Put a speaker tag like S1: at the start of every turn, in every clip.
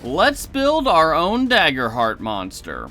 S1: Let's build our own Daggerheart monster.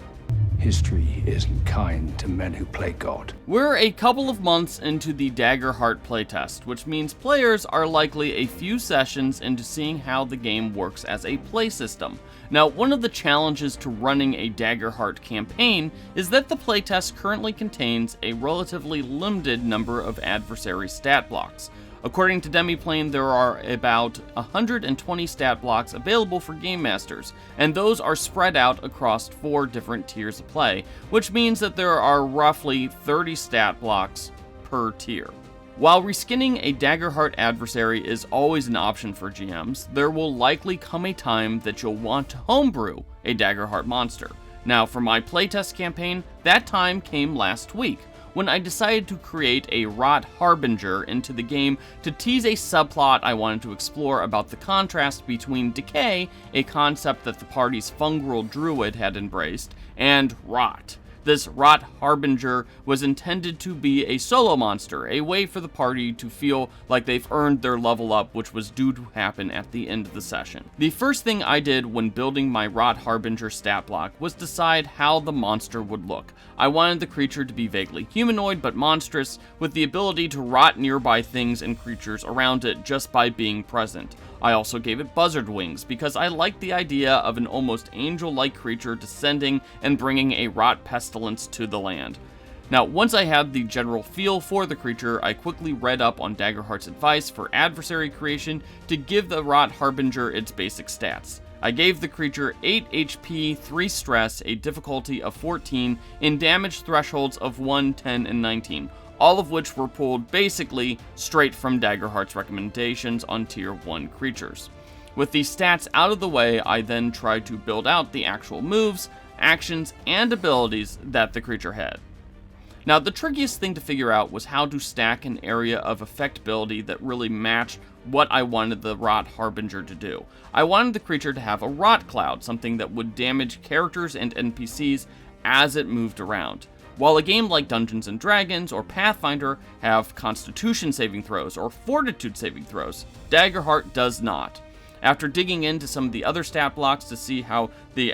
S2: History isn't kind to men who play God.
S1: We're a couple of months into the Daggerheart playtest, which means players are likely a few sessions into seeing how the game works as a play system. Now, one of the challenges to running a Daggerheart campaign is that the playtest currently contains a relatively limited number of adversary stat blocks. According to Demiplane, there are about 120 stat blocks available for Game Masters, and those are spread out across 4 different tiers of play, which means that there are roughly 30 stat blocks per tier. While reskinning a Daggerheart adversary is always an option for GMs, there will likely come a time that you'll want to homebrew a Daggerheart monster. Now, for my playtest campaign, that time came last week, when I decided to create a rot harbinger into the game to tease a subplot I wanted to explore about the contrast between decay, a concept that the party's fungal druid had embraced, and rot. This rot harbinger was intended to be a solo monster, a way for the party to feel like they've earned their level up, which was due to happen at the end of the session. The first thing I did when building my rot harbinger stat block was decide how the monster would look. I wanted the creature to be vaguely humanoid but monstrous, with the ability to rot nearby things and creatures around it just by being present. I also gave it buzzard wings because I liked the idea of an almost angel-like creature descending and bringing a rot pestilence to the land. Now, once I had the general feel for the creature, I quickly read up on Daggerheart's advice for adversary creation to give the rot harbinger its basic stats. I gave the creature 8 HP, 3 stress, a difficulty of 14, and damage thresholds of 1, 10, and 19, all of which were pulled basically straight from Daggerheart's recommendations on Tier 1 creatures. With these stats out of the way, I then tried to build out the actual moves, actions, and abilities that the creature had. Now, the trickiest thing to figure out was how to stack an area of effectability that really matched what I wanted the Rot Harbinger to do. I wanted the creature to have a Rot Cloud, something that would damage characters and NPCs as it moved around. While a game like Dungeons & Dragons or Pathfinder have Constitution saving throws or Fortitude saving throws, Daggerheart does not. After digging into some of the other stat blocks to see how the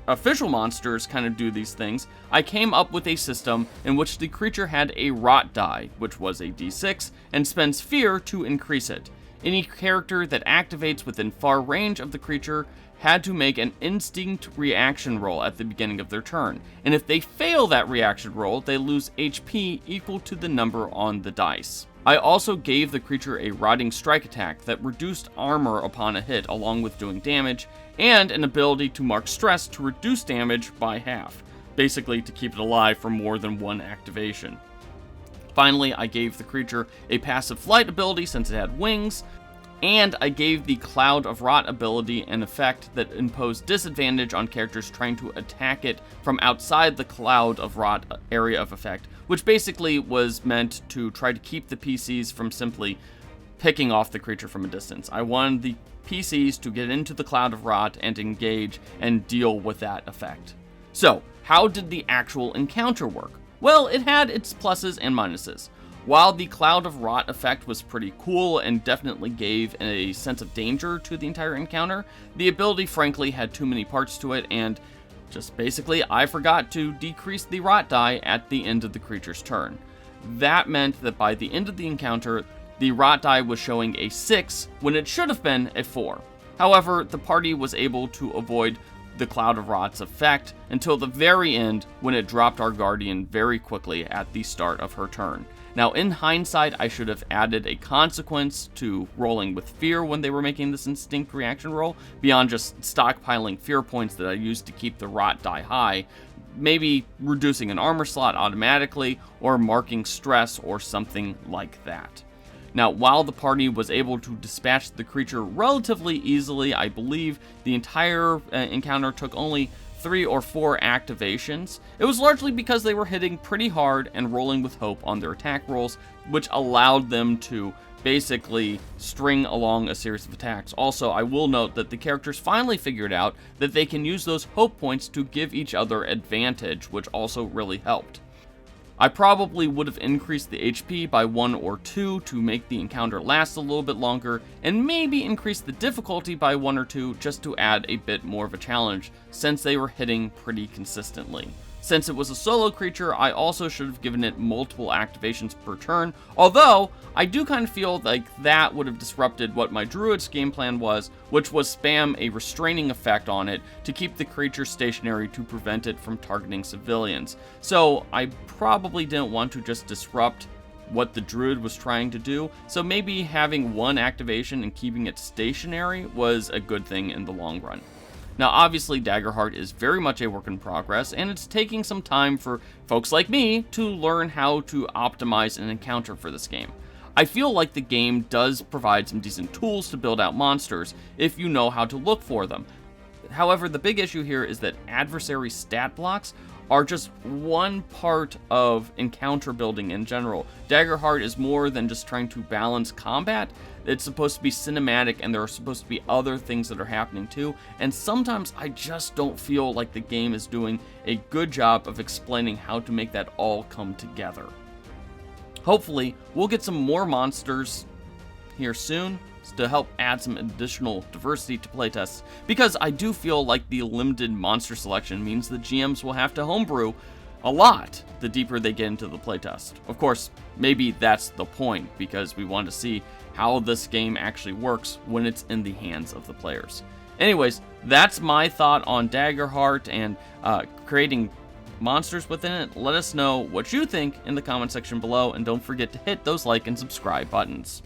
S1: official monsters kind of do these things, I came up with a system in which the creature had a rot die, which was a d6, and spends fear to increase it. Any character that activates within far range of the creature had to make an instinct reaction roll at the beginning of their turn, and if they fail that reaction roll, they lose HP equal to the number on the dice. I also gave the creature a rotting strike attack that reduced armor upon a hit along with doing damage, and an ability to mark stress to reduce damage by half, basically to keep it alive for more than one activation. Finally, I gave the creature a passive flight ability since it had wings, and I gave the Cloud of Rot ability an effect that imposed disadvantage on characters trying to attack it from outside the Cloud of Rot area of effect, which basically was meant to try to keep the PCs from simply picking off the creature from a distance. I wanted the PCs to get into the Cloud of Rot and engage and deal with that effect. So, how did the actual encounter work? Well, it had its pluses and minuses. While the Cloud of Rot effect was pretty cool and definitely gave a sense of danger to the entire encounter, the ability frankly had too many parts to it, and just basically I forgot to decrease the rot die at the end of the creature's turn. That meant that by the end of the encounter, the rot die was showing a 6 when it should have been a 4. However, the party was able to avoid the Cloud of Rot's effect until the very end, when it dropped our Guardian very quickly at the start of her turn. Now, in hindsight, I should have added a consequence to rolling with fear when they were making this instinct reaction roll, beyond just stockpiling fear points that I used to keep the rot die high, maybe reducing an armor slot automatically, or marking stress or something like that. Now, while the party was able to dispatch the creature relatively easily, I believe the entire encounter took only 3 or 4 activations. It was largely because they were hitting pretty hard and rolling with hope on their attack rolls, which allowed them to basically string along a series of attacks. Also, I will note that the characters finally figured out that they can use those hope points to give each other advantage, which also really helped. I probably would have increased the HP by 1 or 2 to make the encounter last a little bit longer, and maybe increase the difficulty by 1 or 2 just to add a bit more of a challenge, since they were hitting pretty consistently. Since it was a solo creature, I also should have given it multiple activations per turn, although I do kind of feel like that would have disrupted what my Druid's game plan was, which was spam a restraining effect on it to keep the creature stationary to prevent it from targeting civilians. So I probably didn't want to just disrupt what the Druid was trying to do, so maybe having one activation and keeping it stationary was a good thing in the long run. Now, obviously, Daggerheart is very much a work in progress, and it's taking some time for folks like me to learn how to optimize an encounter for this game. I feel like the game does provide some decent tools to build out monsters if you know how to look for them. However, the big issue here is that adversary stat blocks are just one part of encounter building in general. Daggerheart is more than just trying to balance combat. It's supposed to be cinematic, and there are supposed to be other things that are happening too, and sometimes I just don't feel like the game is doing a good job of explaining how to make that all come together. Hopefully, we'll get some more monsters here soon to help add some additional diversity to playtests, because I do feel like the limited monster selection means the GMs will have to homebrew a lot the deeper they get into the playtest. Of course, maybe that's the point, because we want to see how this game actually works when it's in the hands of the players. Anyways, that's my thought on Daggerheart and creating monsters within it. Let us know what you think in the comment section below, and don't forget to hit those like and subscribe buttons.